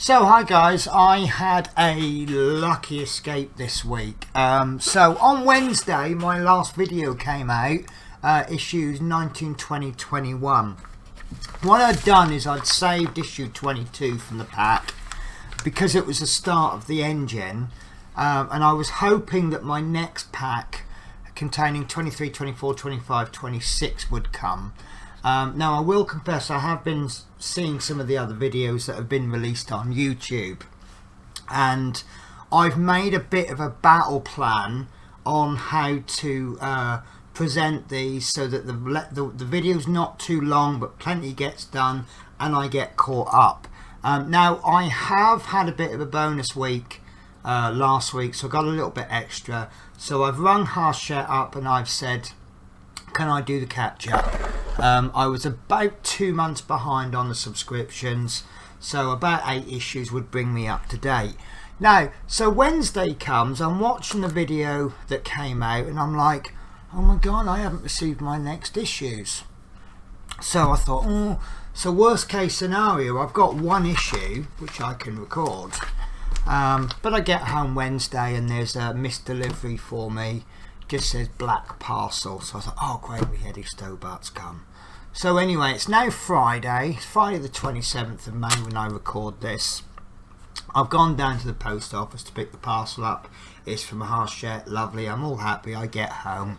So hi guys, I had a lucky escape this week. So on Wednesday my last video came out, issues 19, 20, 21. What I'd done is I'd saved issue 22 from the pack because it was the start of the engine, and I was hoping that my next pack containing 23, 24, 25, 26 would come. Now I will confess I have been seeing some of the other videos that have been released on YouTube, and I've made a bit of a battle plan on how to present these so that the video's not too long but plenty gets done and I get caught up. Now I have had a bit of a bonus week last week, so I got a little bit extra, so I've rung Harshet up and I've said, can I do the catch up? I was about 2 months behind on the subscriptions, so about 8 issues would bring me up to date. Now, so Wednesday comes, I'm watching the video that came out and I'm like, oh my god, I haven't received my next issues. So I thought, oh, so worst case scenario, I've got one issue which I can record, but I get home Wednesday and there's a missed delivery for me. Just says black parcel, so I thought, oh great, the Eddie Stobart's come. So anyway, it's now Friday. It's Friday the 27th of May when I record this. I've gone down to the post office to pick the parcel up. It's from Harshet, lovely, I'm all happy. I get home,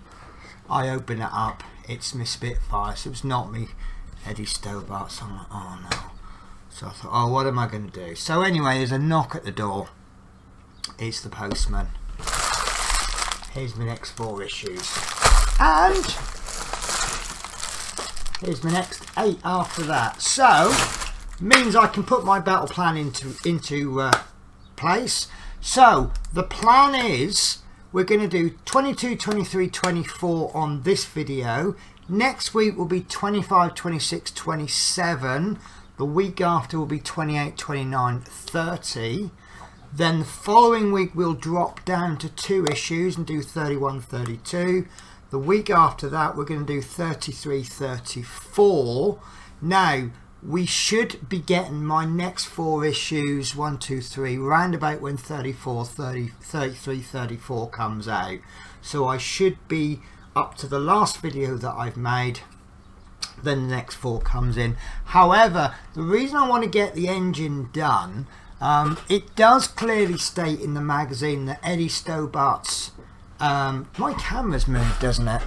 I open it up, it's Miss Spitfire, so it's not me, Eddie Stobart, so I'm like, oh no. So I thought, oh, what am I going to do? So anyway, there's a knock at the door. It's the postman. Here's my next 4 issues, and here's my next 8 after that. So means I can put my battle plan into place. So the plan is we're going to do 22, 23, 24 on this video. Next week will be 25, 26, 27. The week after will be 28, 29, 30. Then the following week we'll drop down to 2 issues and do 31, 32. The week after that we're going to do 33, 34. Now we should be getting my next 4 issues, 1, 2, 3, round about when 34, 30, 33, 34 comes out. So I should be up to the last video that I've made. Then the next 4 comes in. However, the reason I want to get the engine done, it does clearly state in the magazine that Eddie Stobart's, my camera's moved, doesn't it?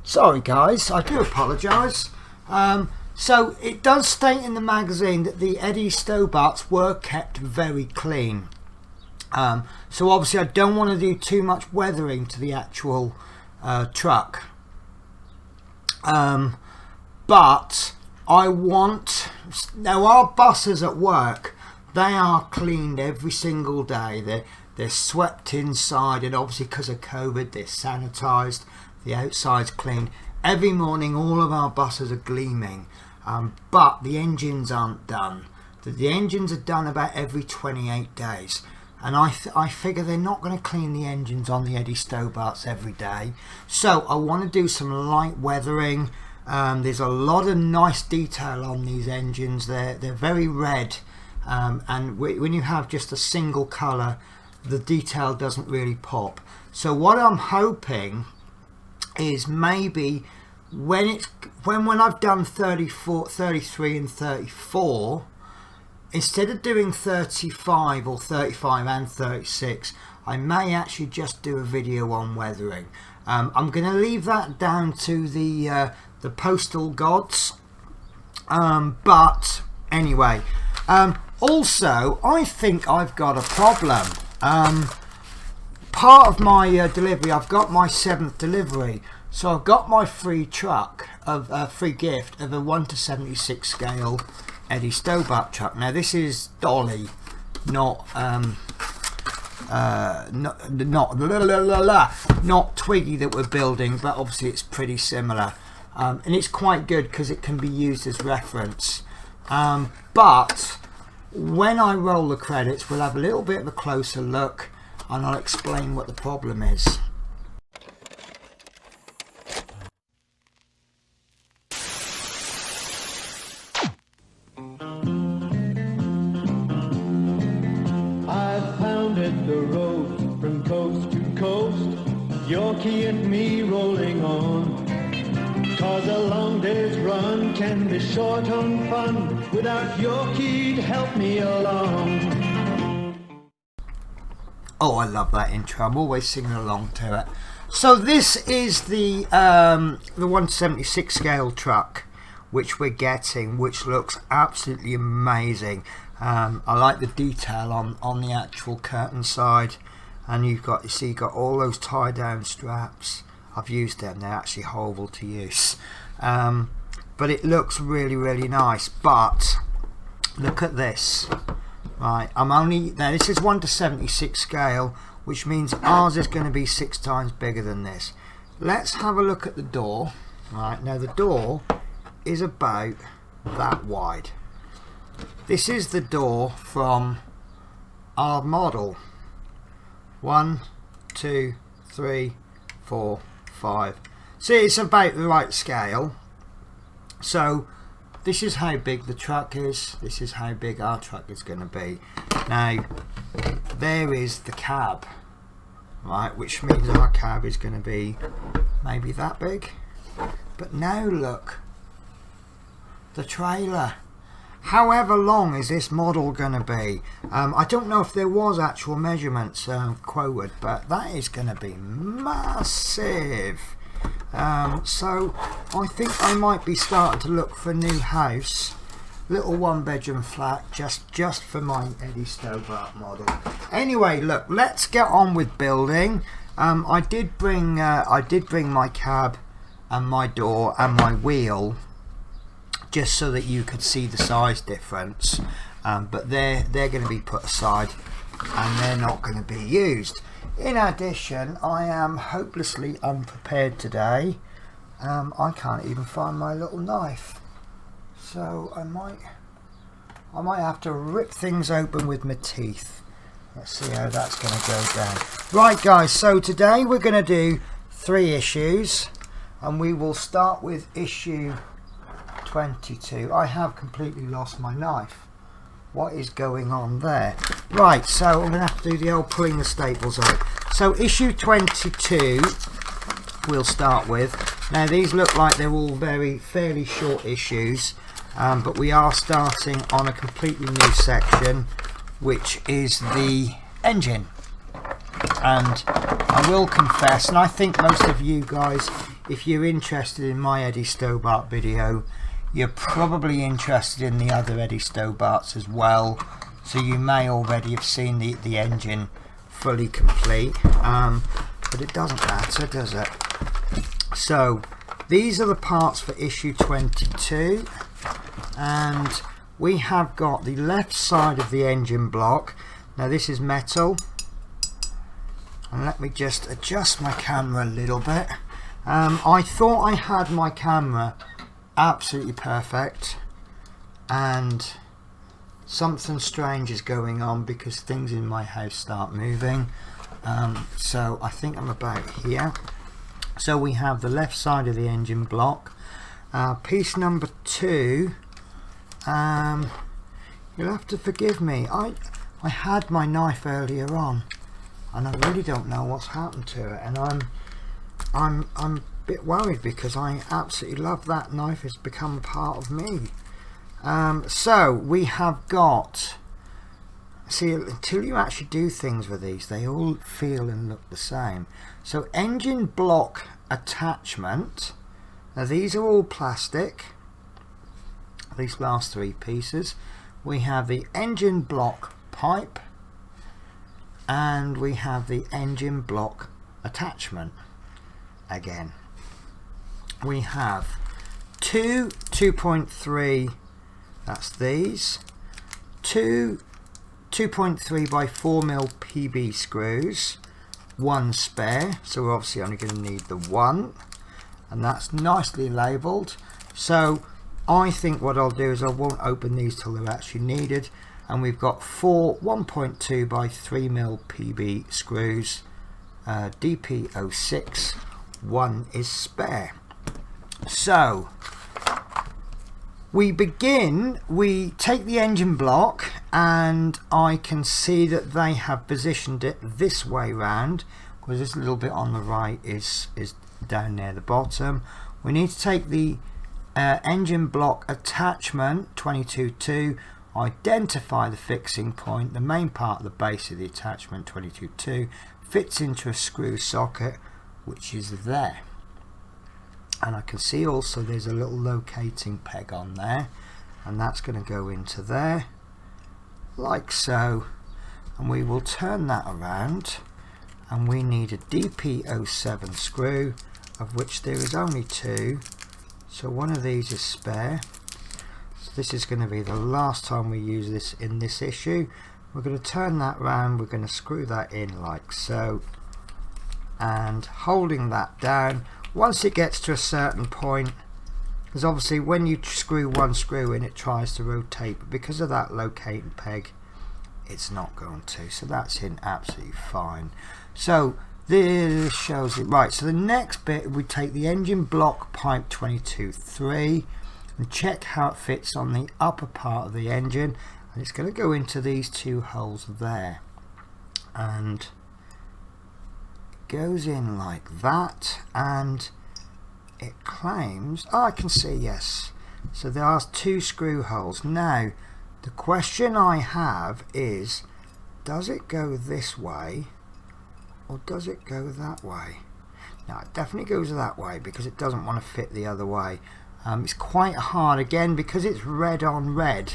Sorry guys, I do apologise. So it does state in the magazine that the Eddie Stobarts were kept very clean. So obviously I don't want to do too much weathering to the actual truck. But I want, now our buses at work, they are cleaned every single day. They're swept inside, and obviously because of COVID they're sanitised, the outside's cleaned. Every morning all of our buses are gleaming, but the engines aren't done. The engines are done about every 28 days. And I figure they're not going to clean the engines on the Eddie Stobarts every day. So I want to do some light weathering. There's a lot of nice detail on these engines. They're very red, and when you have just a single colour, the detail doesn't really pop. So what I'm hoping is maybe when I've done 34, 33 and 34, instead of doing 35 or 35 and 36, I may actually just do a video on weathering. I'm going to leave that down to the postal gods, but anyway, also I think I've got a problem. Part of my delivery, I've got my 7th delivery, so I've got my free truck of free gift of a 1:76 scale Eddie Stobart truck. Now this is dolly, not Twiggy that we're building, but obviously it's pretty similar, and it's quite good because it can be used as reference. But when I roll the credits we'll have a little bit of a closer look and I'll explain what the problem is. the road from coast to coast, Yorkie and me rolling on. 'Cause a long day's run can be short on fun without Yorkie to help me along. Oh, I love that intro. I'm always singing along to it. So this is the 176 scale truck which we're getting, which looks absolutely amazing. I like the detail on the actual curtain side, and you see you've got all those tie down straps. I've used them, they're actually horrible to use, but it looks really nice. But look at this, right? now this is 1/76 scale, which means ours is going to be 6 times bigger than this. Let's have a look at the door. Right, now the door is about that wide. This is the door from our model. 1, 2, 3, 4, 5. See, it's about the right scale. So this is how big the truck is. This is how big our truck is going to be. Now there is the cab, right, which means our cab is going to be maybe that big. But now look, the trailer. However long is this model going to be? I don't know if there was actual measurements quoted, but that is going to be massive. So I think I might be starting to look for a new house, little 1-bedroom flat, just for my Eddie Stobart model. Anyway, look, let's get on with building. I did bring my cab and my door and my wheel, just so that you could see the size difference, but they're going to be put aside and they're not going to be used. In addition, I am hopelessly unprepared today. I can't even find my little knife, so I might have to rip things open with my teeth. Let's see how that's going to go down. Right guys, so today we're going to do 3 issues, and we will start with issue 22. I have completely lost my knife. What is going on there? Right, so I'm going to have to do the old pulling the staples out. So issue 22 we'll start with. Now these look like they're all fairly short issues, but we are starting on a completely new section, which is the engine. And I will confess, and I think most of you guys, if you're interested in my Eddie Stobart video, you're probably interested in the other Eddie Stobarts as well, so you may already have seen the engine fully complete, but it doesn't matter, does it? So these are the parts for issue 22, and we have got the left side of the engine block. Now this is metal, and let me just adjust my camera a little bit. I thought I had my camera absolutely perfect, and something strange is going on because things in my house start moving. So I think I'm about here. So we have the left side of the engine block. Piece number 2, you'll have to forgive me, I had my knife earlier on and I really don't know what's happened to it, and I'm a bit worried because I absolutely love that knife. It's become a part of me. So we have got, see, until you actually do things with these, they all feel and look the same. So engine block attachment. Now these are all plastic, these last 3 pieces. We have the engine block pipe, and we have the engine block attachment. Again, we have 2 2.3, that's these, 2 2.3 by 4mm PB screws, 1 spare, so we're obviously only going to need the 1, and that's nicely labelled. So I think what I'll do is I won't open these till they're actually needed. And we've got 4 1.2 by 3mm PB screws, DP06, 1 is spare. So we take the engine block, and I can see that they have positioned it this way round, because this little bit on the right is down near the bottom. We need to take the engine block attachment 22.2, identify the fixing point. The main part of the base of the attachment 22.2 fits into a screw socket, which is there. And I can see also there's a little locating peg on there, and that's going to go into there like so, and we will turn that around, and we need a DP07 screw, of which there is only 2, so one of these is spare. So this is going to be the last time we use this in this issue. We're going to turn that round, we're going to screw that in like so, and holding that down. Once it gets to a certain point, because obviously when you screw one screw in, it tries to rotate, but because of that locating peg, it's not going to. So that's in absolutely fine. So this shows it right. So the next bit, we take the engine block pipe 22.3 and check how it fits on the upper part of the engine, and it's going to go into these 2 holes there, and goes in like that, and it claims, oh, I can see, yes, so there are 2 screw holes. Now the question I have is, does it go this way or does it go that way? Now it definitely goes that way because it doesn't want to fit the other way. It's quite hard, again, because it's red on red,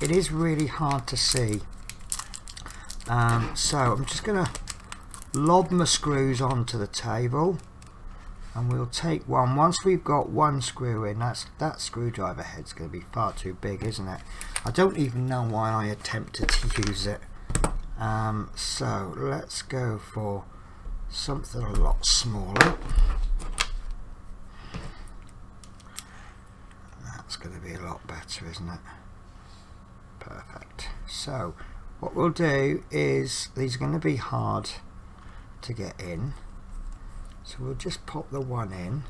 it is really hard to see. So I'm just gonna lob my screws onto the table, and we'll take one. Once we've got one screw in, that screwdriver head's going to be far too big, isn't it? I don't even know why I attempted to use it. So let's go for something a lot smaller. That's going to be a lot better, isn't it? Perfect. So what we'll do is, these are going to be hard to get in, so we'll just pop the one in,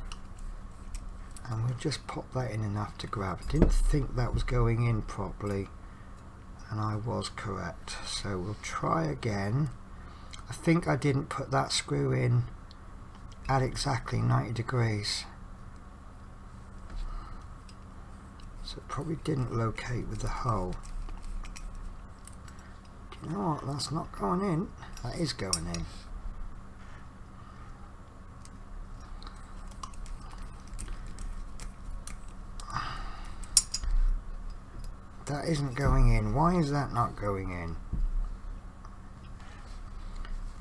and we'll just pop that in enough to grab. I didn't think that was going in properly, and I was correct, so we'll try again. I think I didn't put that screw in at exactly 90 degrees, so it probably didn't locate with the hole. Do you know what, that's not going in, that is going in. That isn't going in. Why is that not going in?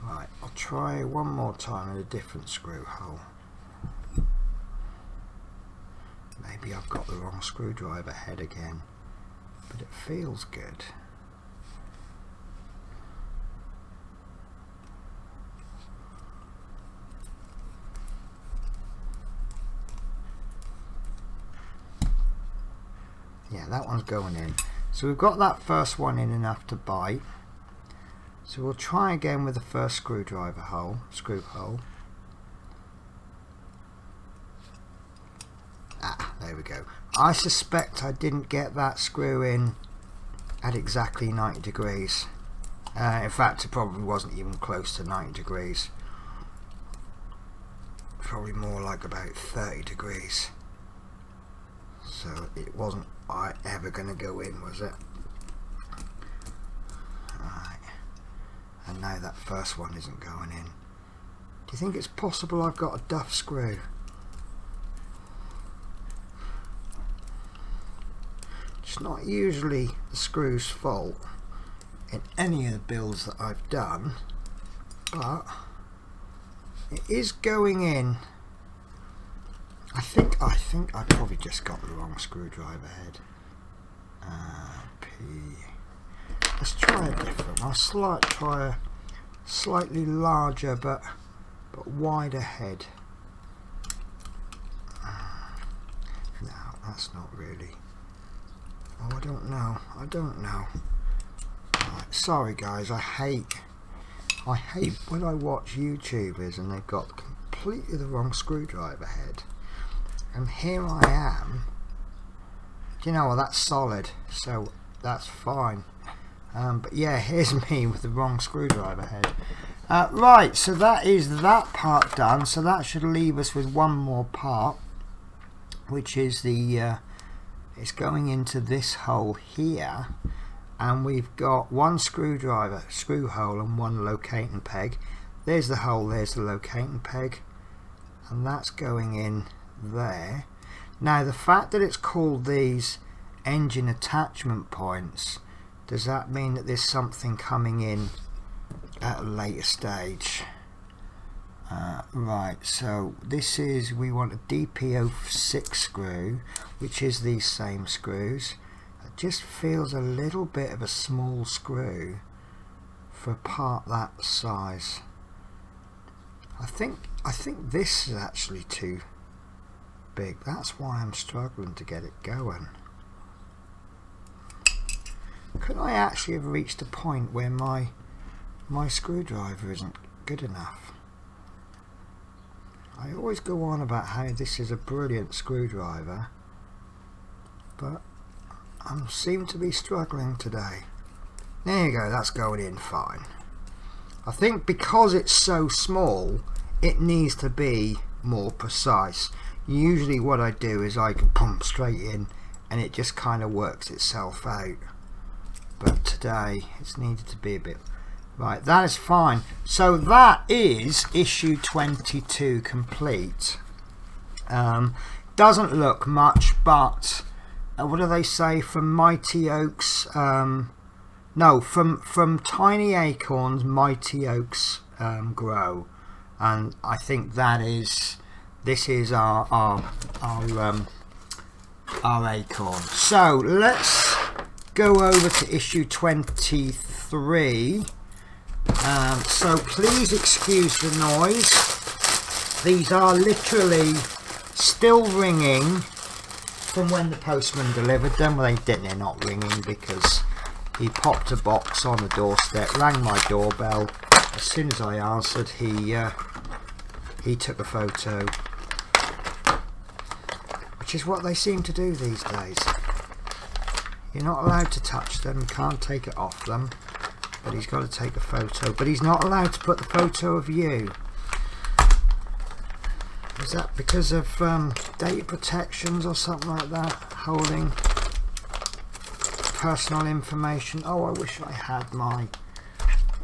Right, I'll try one more time with a different screw hole. Maybe I've got the wrong screwdriver head again, but it feels good. Yeah, that one's going in. So we've got that first one in enough to bite. So we'll try again with the first screwdriver hole, screw hole. Ah, there we go. I suspect I didn't get that screw in at exactly 90 degrees. In fact, it probably wasn't even close to 90 degrees. Probably more like about 30 degrees. So it wasn't ever going to go in, was it? Right. And now that first one isn't going in. Do you think it's possible I've got a duff screw? It's not usually the screw's fault in any of the builds that I've done, but it is going in. I think I probably just got the wrong screwdriver head. P. Let's try a different one. Try a slightly larger but wider head. No, that's not really. Oh, I don't know. Right, sorry guys, I hate when I watch YouTubers and they've got completely the wrong screwdriver head. And here I am you know what, that's solid, so that's fine. But yeah, here's me with the wrong screwdriver head. Right, so that is that part done. So that should leave us with one more part, which is the it's going into this hole here, and we've got one screwdriver screw hole and one locating peg. There's the hole, there's the locating peg, and that's going in there. Now the fact that it's called these engine attachment points, does that mean that there's something coming in at a later stage? Right, so this is, we want a DP06 screw, which is these same screws. It just feels a little bit of a small screw for a part that size. I think this is actually too big. That's why I'm struggling to get it going. Could I actually have reached a point where my screwdriver isn't good enough? I always go on about how this is a brilliant screwdriver, but I seem to be struggling today. There you go, that's going in fine. I think because it's so small, it needs to be more precise. Usually what I do is I can pump straight in and it just kind of works itself out. But today it's needed to be a bit right. That is fine. So that is issue 22 complete. Doesn't look much, but what do they say, from mighty oaks, no, from tiny acorns mighty oaks grow, and I think that is, this is our acorn. So let's go over to issue 23. So please excuse the noise. These are literally still ringing from when the postman delivered them. Well, they're not ringing because he popped a box on the doorstep, rang my doorbell. As soon as I answered, he took a photo, which is what they seem to do these days. You're not allowed to touch them, you can't take it off them, but he's got to take a photo. But he's not allowed to put the photo of you. Is that because of data protections or something like that? Holding personal information. Oh, I wish I had my...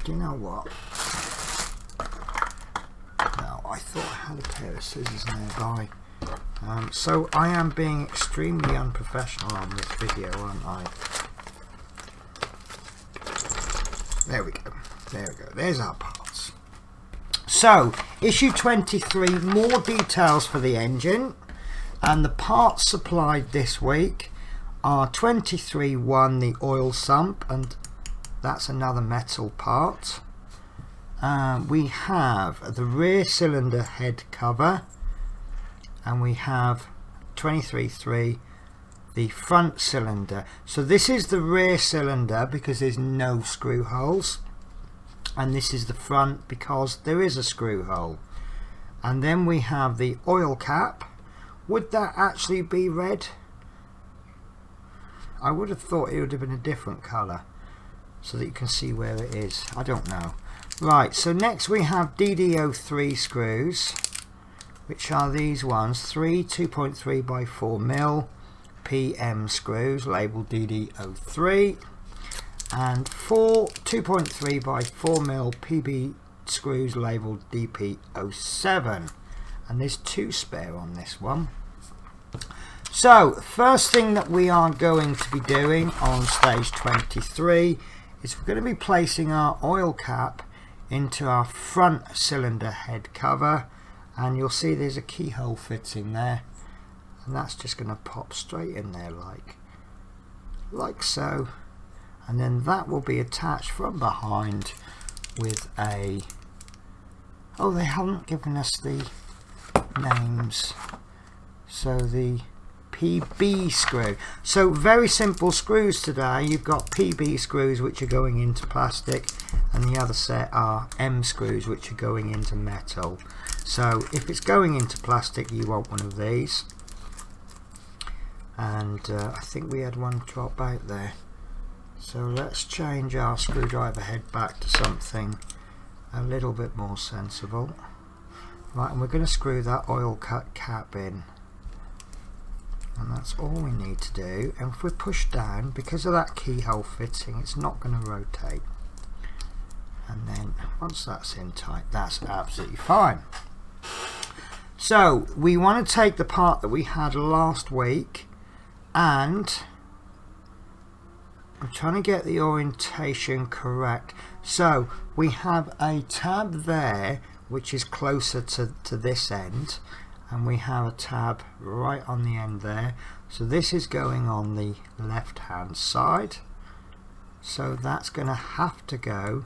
Do you know what? No, I thought I had a pair of scissors nearby. So I am being extremely unprofessional on this video, aren't I? There we go. There we go. There's our parts. So, issue 23, more details for the engine, and the parts supplied this week are 23.1, the oil sump, and that's another metal part. We have the rear cylinder head cover, and we have 23.3, the front cylinder. So this is the rear cylinder because there's no screw holes, and this is the front because there is a screw hole. And then we have the oil cap. Would that actually be red? I would have thought it would have been a different colour so that you can see where it is. I don't know. Right, so next we have DD03 screws, which are these ones, 3 2.3 by 4mm PM screws labelled DD03, and 4 2.3 by 4mm PB screws labelled DP07, and there's 2 spare on this one. So first thing that we are going to be doing on stage 23 is we're going to be placing our oil cap into our front cylinder head cover, and you'll see there's a keyhole fitting there, and that's just going to pop straight in there like so, and then that will be attached from behind with a, oh, they haven't given us the names, so the PB screw. So very simple screws today. You've got PB screws which are going into plastic, and the other set are M screws which are going into metal. So if it's going into plastic, you want one of these. and I think we had one drop out there. So let's change our screwdriver head back to something a little bit more sensible. Right, and we're going to screw that oil cut cap in, and that's all we need to do. And if we push down, because of that keyhole fitting, it's not going to rotate. And then once that's in tight, that's absolutely fine. So we want to take the part that we had last week, and I'm trying to get the orientation correct. So we have a tab there which is closer to this end, and we have a tab right on the end there. So this is going on the left hand side, so that's going to have to go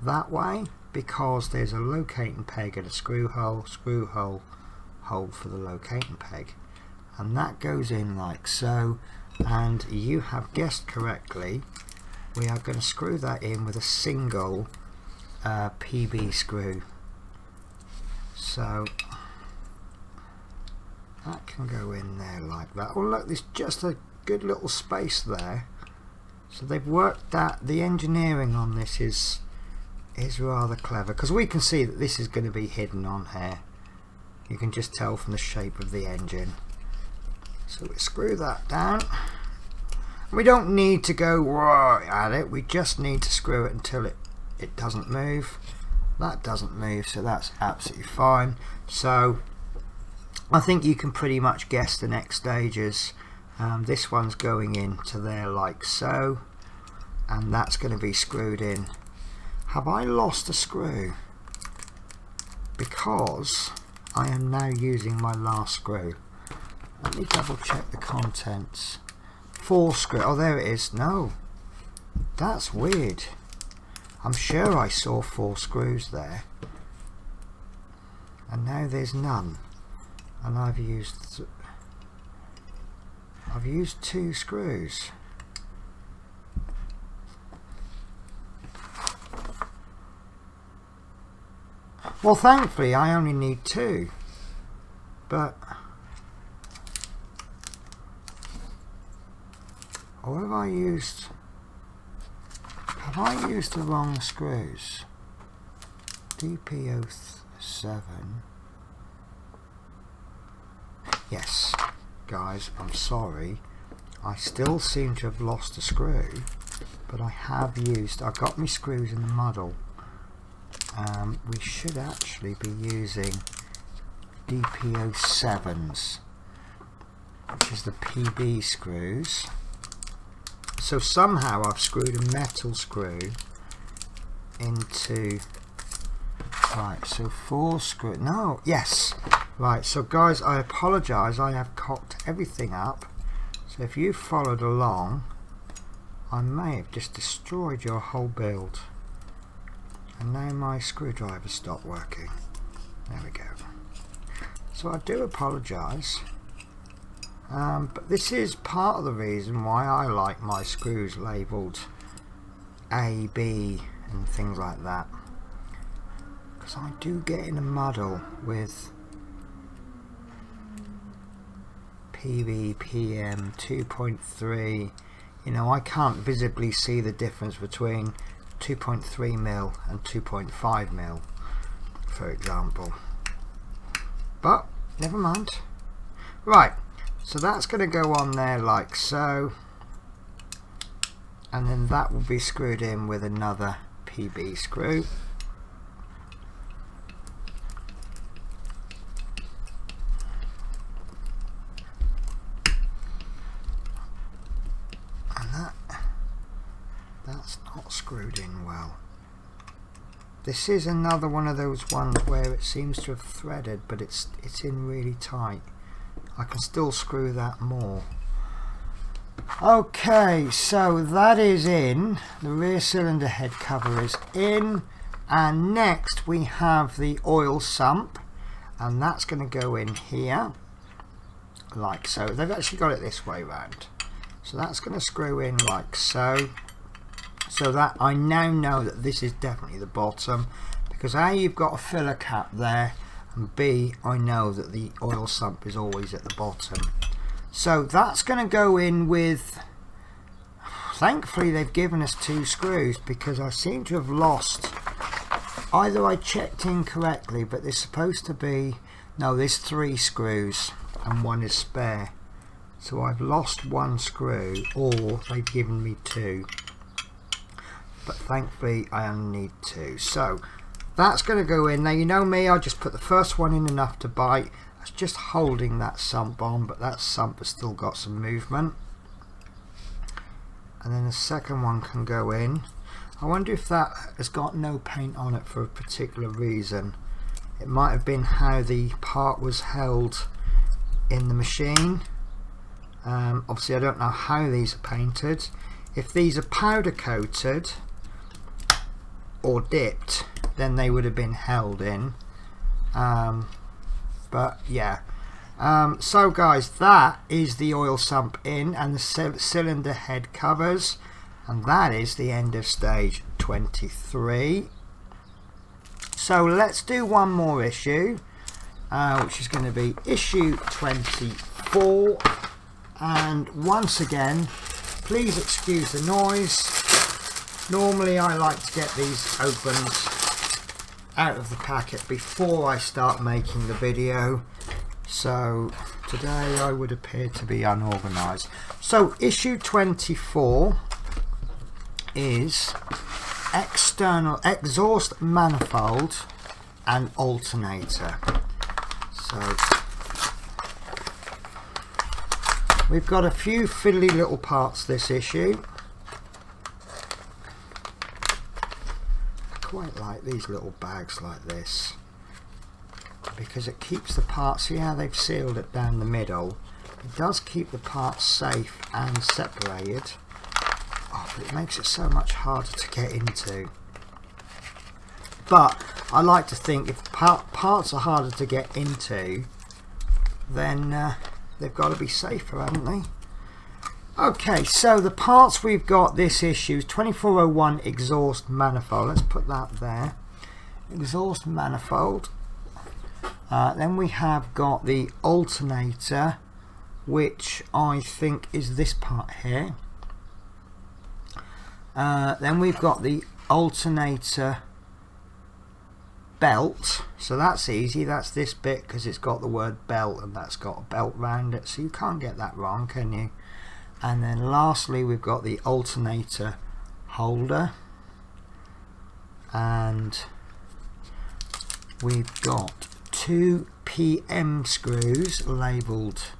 that way, because there's a locating peg and a screw hole for the locating peg, and that goes in like so. And you have guessed correctly, we are going to screw that in with a single PB screw. So that can go in there like that. Oh look, there's just a good little space there. So they've worked that. The engineering on this is rather clever, because we can see that this is going to be hidden on here. You can just tell from the shape of the engine. So we screw that down. We don't need to go right at it, we just need to screw it until it doesn't move. That doesn't move, so that's absolutely fine. So I think you can pretty much guess the next stages. This one's going into there like so, and that's going to be screwed in. Have I lost a screw? Because I am now using my last screw. Let me double check the contents. 4 screw. Oh, there it is. No, that's weird. I'm sure I saw 4 screws there, and now there's none. And I've used 2 screws. Well, thankfully I only need 2, but or have I used the wrong screws? DP07. Yes, guys, I'm sorry. I still seem to have lost a screw, but I've got my screws in the muddle. We should actually be using DP07s, which is the PB screws. So somehow I've screwed a metal screw into, right, so 4 screws, no, yes, right. So guys, I apologize, I have cocked everything up, so if you followed along, I may have just destroyed your whole build. And now my screwdriver stopped working. There we go. So I do apologise, but this is part of the reason why I like my screws labelled A, B and things like that, because I do get in a muddle with PV, PM, 2.3. You know, I can't visibly see the difference between 2.3mm and 2.5mm, for example, but never mind. Right, so that's going to go on there like so, and then that will be screwed in with another PB screw. That's not screwed in well. This is another one of those ones where it seems to have threaded, but it's in really tight. I can still screw that more. Okay, so that is in. The rear cylinder head cover is in, and next we have the oil sump, and that's going to go in here like so. They've actually got it this way round, so that's going to screw in like so. So that I now know that this is definitely the bottom, because A, you've got a filler cap there, and B, I know that the oil sump is always at the bottom. So that's going to go in with, thankfully they've given us 2 screws, because I seem to have lost, either I checked incorrectly, but there's supposed to be, no, there's 3 screws and 1 is spare. So I've lost 1 screw, or they've given me 2. But thankfully I only need 2. So that's going to go in. Now you know me, I just put the first one in enough to bite. That's just holding that sump on, but that sump has still got some movement. And then the second one can go in. I wonder if that has got no paint on it for a particular reason. It might have been how the part was held in the machine. Obviously I don't know how these are painted. If these are powder coated or dipped, then they would have been held in. But yeah, so guys, that is the oil sump in and the cylinder head covers, and that is the end of stage 23. So let's do one more issue, which is going to be issue 24. And once again, please excuse the noise. Normally I like to get these opened out of the packet before I start making the video, so today I would appear to be unorganized. So issue 24 is external exhaust manifold and alternator. So we've got a few fiddly little parts this issue. I quite like these little bags like this, because it keeps the parts, see how they've sealed it down the middle, it does keep the parts safe and separated. Oh, but it makes it so much harder to get into. But I like to think if parts are harder to get into, then they've got to be safer, haven't they? Okay, so the parts we've got this issue is 2401 exhaust manifold. Let's put that there. Exhaust manifold. Then we have got the alternator, which I think is this part here. Then we've got the alternator belt, so that's easy, that's this bit because it's got the word belt and that's got a belt round it, so you can't get that wrong, can you? And then lastly we've got the alternator holder, and we've got 2 PM screws labelled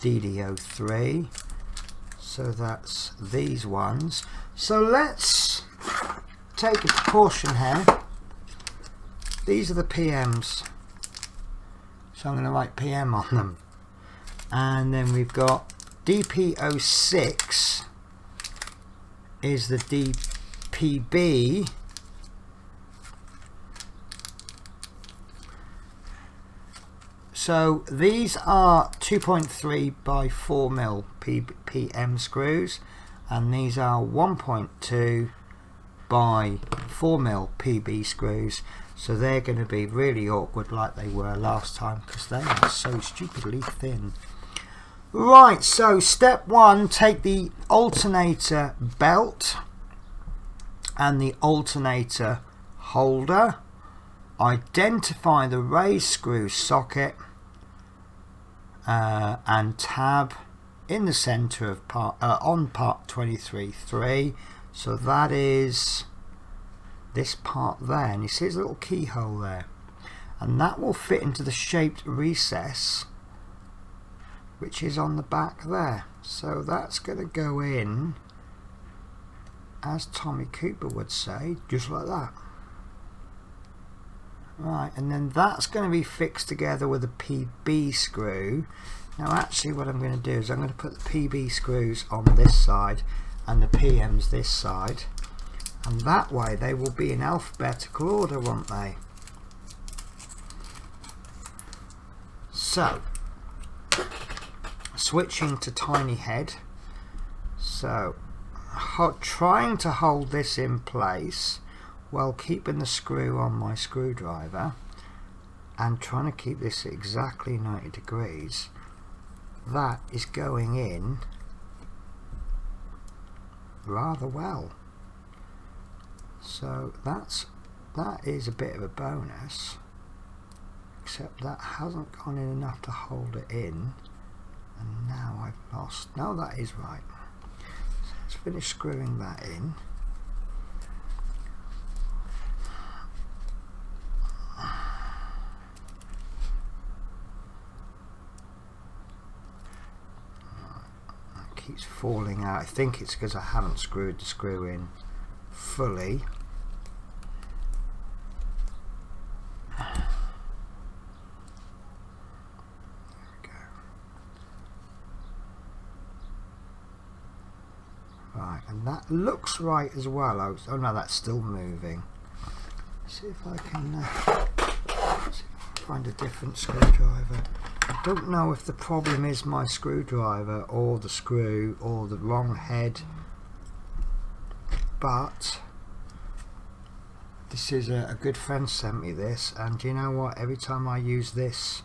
DD03, so that's these ones. So let's take a precaution here. These are the PMs, so I'm going to write PM on them. And then we've got DP06 is the DPB, so these are 2.3 by 4mm PM screws, and these are 1.2 by 4mm PB screws, so they're going to be really awkward like they were last time because they are so stupidly thin. Right, so step 1, take the alternator belt and the alternator holder, identify the raised screw socket and tab in the center of part on part 23.3, so that is this part there, and you see there's a little keyhole there, and that will fit into the shaped recess which is on the back there. So that's going to go in, as Tommy Cooper would say, just like that. Right, and then that's going to be fixed together with a PB screw. Now actually what I'm going to do is I'm going to put the PB screws on this side and the PMs this side, and that way they will be in alphabetical order, won't they? So switching to tiny head, so trying to hold this in place while keeping the screw on my screwdriver and trying to keep this at exactly 90 degrees. that is going in rather well. So that is a bit of a bonus, except that hasn't gone in enough to hold it in, and now I've lost. No, that is right. So let's finish screwing that in. Keeps falling out. I think it's because I haven't screwed the screw in fully. There we go. Right, and that looks right as well. Oh no, that's still moving. Let's see if I can find a different screwdriver. I don't know if the problem is my screwdriver or the screw or the wrong head, but this is a good friend sent me this, and you know what, every time I use this,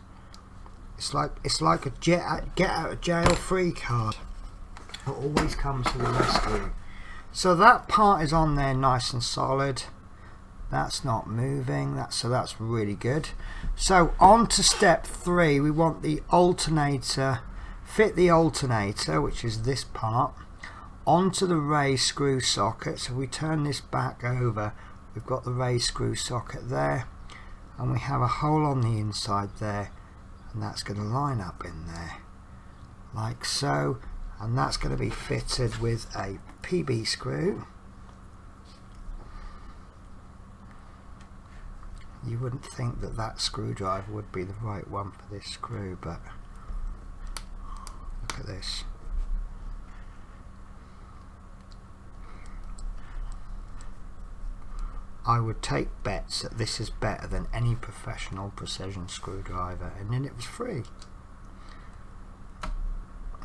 it's like a get out of jail free card. It always comes to the rescue. So that part is on there nice and solid. That's not moving, so that's really good. So on to step 3, we want the alternator, fit the alternator, which is this part, onto the raised screw socket. So we turn this back over, we've got the raised screw socket there, and we have a hole on the inside there, and that's going to line up in there like so, and that's going to be fitted with a PB screw. You wouldn't think that that screwdriver would be the right one for this screw, but look at this. I would take bets that this is better than any professional precision screwdriver, and then it was free.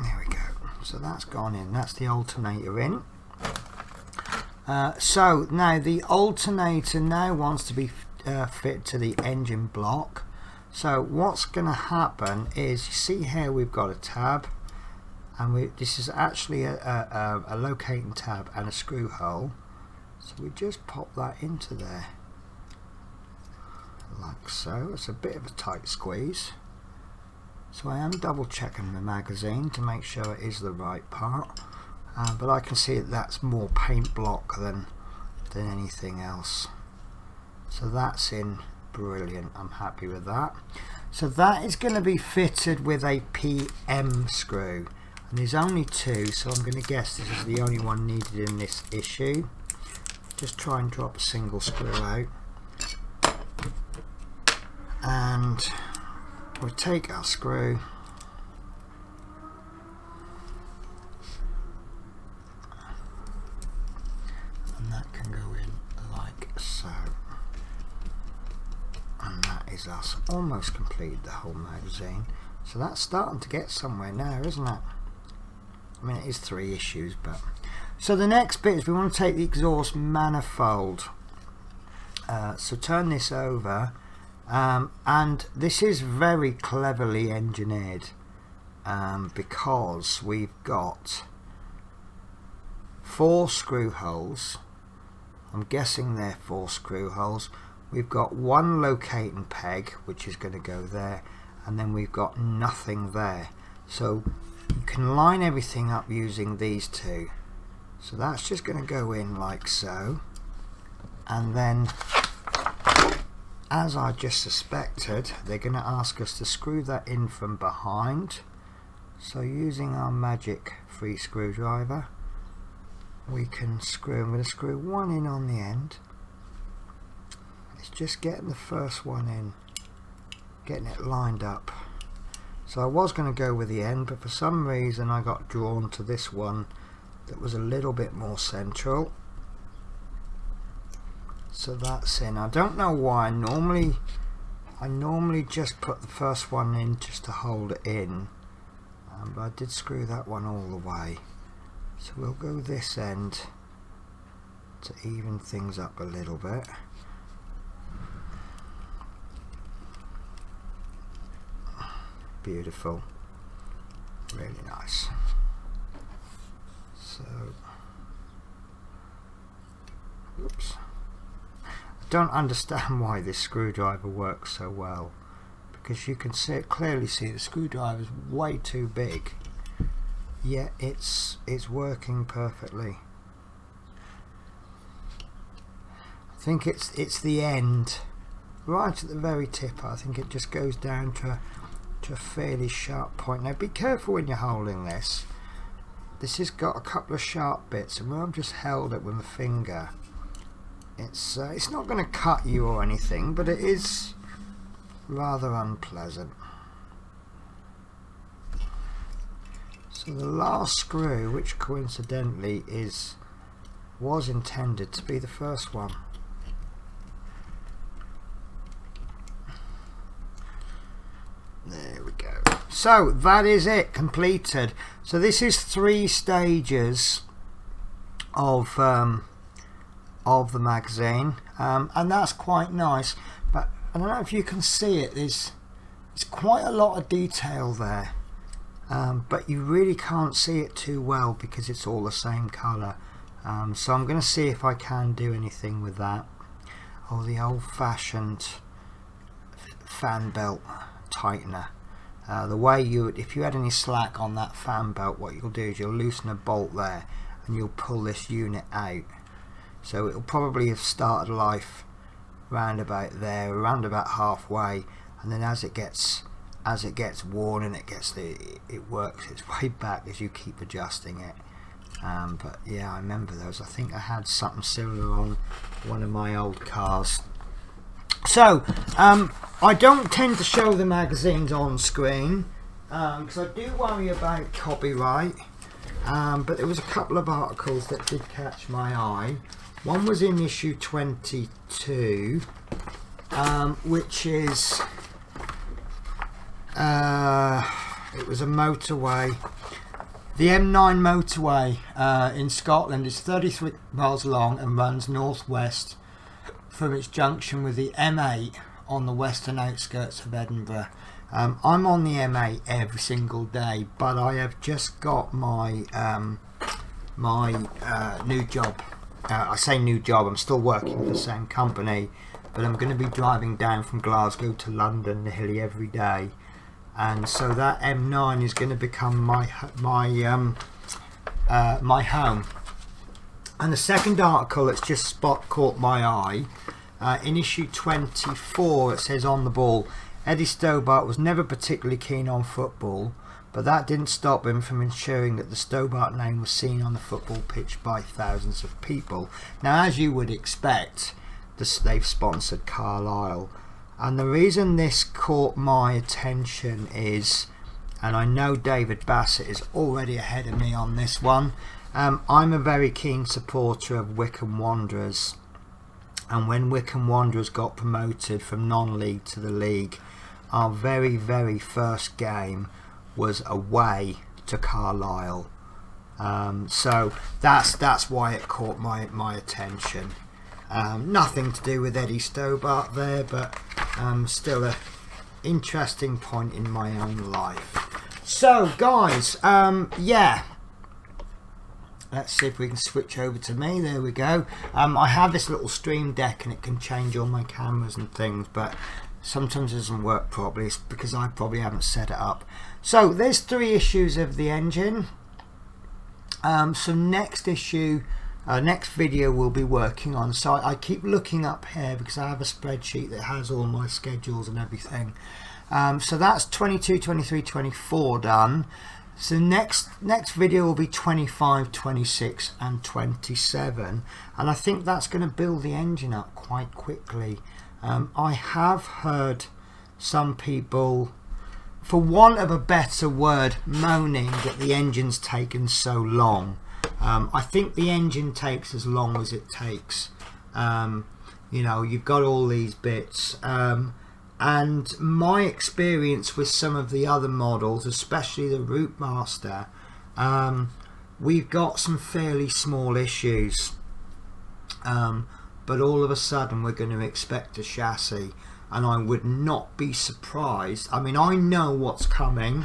There we go. So that's gone in. That's the alternator in. So now the alternator now wants to be fit to the engine block. So what's going to happen is, you see here we've got a tab, and this is actually a locating tab and a screw hole. So we just pop that into there like so. It's a bit of a tight squeeze, so I am double checking the magazine to make sure it is the right part, but I can see that that's more paint block than anything else. So that's in brilliant. I'm happy with that. So that is going to be fitted with a PM screw, and there's only 2, so I'm going to guess this is the only one needed in this issue. Just try and drop a single screw out, and we'll take our screw and that can go in like so. And that is us almost completed the whole magazine. So that's starting to get somewhere now, isn't it? I mean, it is 3 issues, but so the next bit is we want to take the exhaust manifold. So turn this over, and this is very cleverly engineered, because we've got 4 screw holes. I'm guessing they're 4 screw holes. We've got 1 locating peg, which is going to go there, and then we've got nothing there. So you can line everything up using these 2. So that's just going to go in like so, and then, as I just suspected, they're going to ask us to screw that in from behind. So using our magic free screwdriver, we can screw. I'm going to screw 1 in on the end. It's just getting the first one in, getting it lined up. So I was going to go with the end, but for some reason I got drawn to this one that was a little bit more central. So that's in. I don't know why. I normally just put the first one in just to hold it in, but I did screw that one all the way. So we'll go this end to even things up a little bit. Beautiful. really nice. So, oops. I don't understand why this screwdriver works so well, because you can clearly see the screwdriver is way too big, yet it's working perfectly. I think it's the end, right at the very tip. I think it just goes down to a fairly sharp point. Now be careful when you're holding this. This has got a couple of sharp bits, and when I've just held it with my finger, it's not going to cut you or anything, but it is rather unpleasant. So the last screw, which coincidentally was intended to be the first one. There we go. So that is it, completed. So this is 3 stages of the magazine, and that's quite nice. But I don't know if you can see it. There's quite a lot of detail there, but you really can't see it too well because it's all the same colour. So I'm going to see if I can do anything with that. Oh, the old-fashioned fan belt tightener. The way if you had any slack on that fan belt, what you'll do is you'll loosen a bolt there and you'll pull this unit out. So it'll probably have started life round about there, around about halfway, and then as it gets worn and it works its way back as you keep adjusting it. But yeah, I remember those. I think I had something similar on one of my old cars. So I don't tend to show the magazines on screen because I do worry about copyright, but there was a couple of articles that did catch my eye. One was in issue 22, which is it was a motorway. The M9 motorway in Scotland is 33 miles long and runs northwest from its junction with the M8 on the western outskirts of Edinburgh. I'm on the M8 every single day, but I have just got my new job. I say new job, I'm still working for the same company, but I'm going to be driving down from Glasgow to London nearly every day, and so that M9 is going to become my home. And the second article that's just caught my eye, in issue 24, it says on the ball, Eddie Stobart was never particularly keen on football, but that didn't stop him from ensuring that the Stobart name was seen on the football pitch by thousands of people. Now, as you would expect, they've sponsored Carlisle, and the reason this caught my attention is, and I know David Bassett is already ahead of me on this one, I'm a very keen supporter of Wycombe Wanderers, and when Wycombe Wanderers got promoted from non-league to the league, our very, very first game was away to Carlisle. So that's why it caught my attention. Nothing to do with Eddie Stobart there, but still a interesting point in my own life. So guys, yeah, let's see if we can switch over to me. There we go. I have this little stream deck and it can change all my cameras and things, but sometimes it doesn't work properly. It's because I probably haven't set it up. So there's 3 issues of the engine. So next issue, next video we'll be working on. So I keep looking up here because I have a spreadsheet that has all my schedules and everything. So that's 22, 23, 24 done. So next video will be 25, 26 and 27, and I think that's going to build the engine up quite quickly. I have heard some people, for want of a better word, moaning that the engine's taken so long. I think the engine takes as long as it takes. You know, you've got all these bits, and my experience with some of the other models, especially the Routemaster, we've got some fairly small issues, but all of a sudden we're going to expect a chassis, and I would not be surprised. I mean, I know what's coming.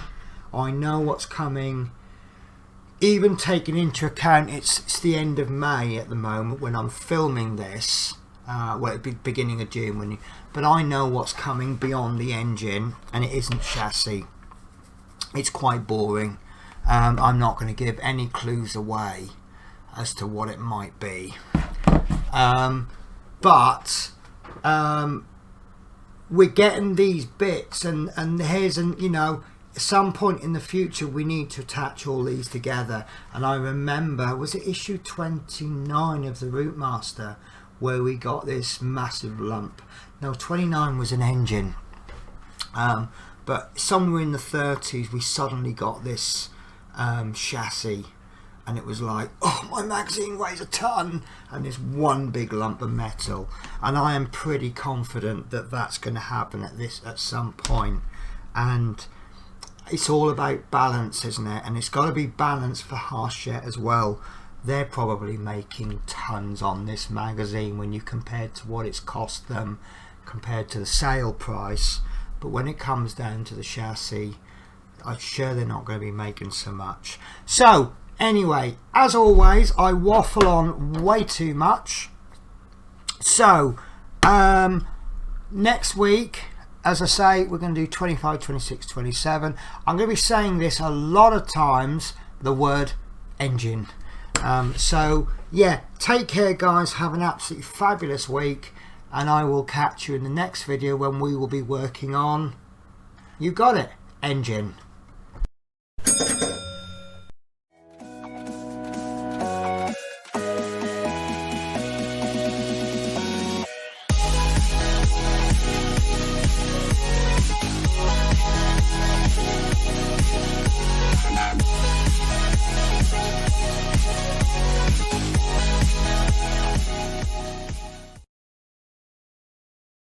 I know what's coming. Even taking into account it's the end of May at the moment when I'm filming this. Well, it'd be beginning of June but I know what's coming beyond the engine, and it isn't chassis. It's quite boring. I'm not going to give any clues away as to what it might be. But we're getting these bits, and you know, at some point in the future we need to attach all these together. And I remember, was it issue 29 of the Routemaster where we got this massive lump? No, 29 was an engine, but somewhere in the 30s we suddenly got this chassis, and it was like, oh, my magazine weighs a ton, and this one big lump of metal. And I am pretty confident that that's going to happen at some point. And it's all about balance, isn't it? And it's got to be balanced for Hachette as well. They're probably making tons on this magazine when you compare to what it's cost them compared to the sale price. But when it comes down to the chassis, I'm sure they're not going to be making so much. So anyway, as always, I waffle on way too much. So next week, as I say, we're going to do 25, 26, 27. I'm going to be saying this a lot of times, the word engine. So yeah, take care guys, have an absolutely fabulous week, and I will catch you in the next video when we will be working on, you got it, engine.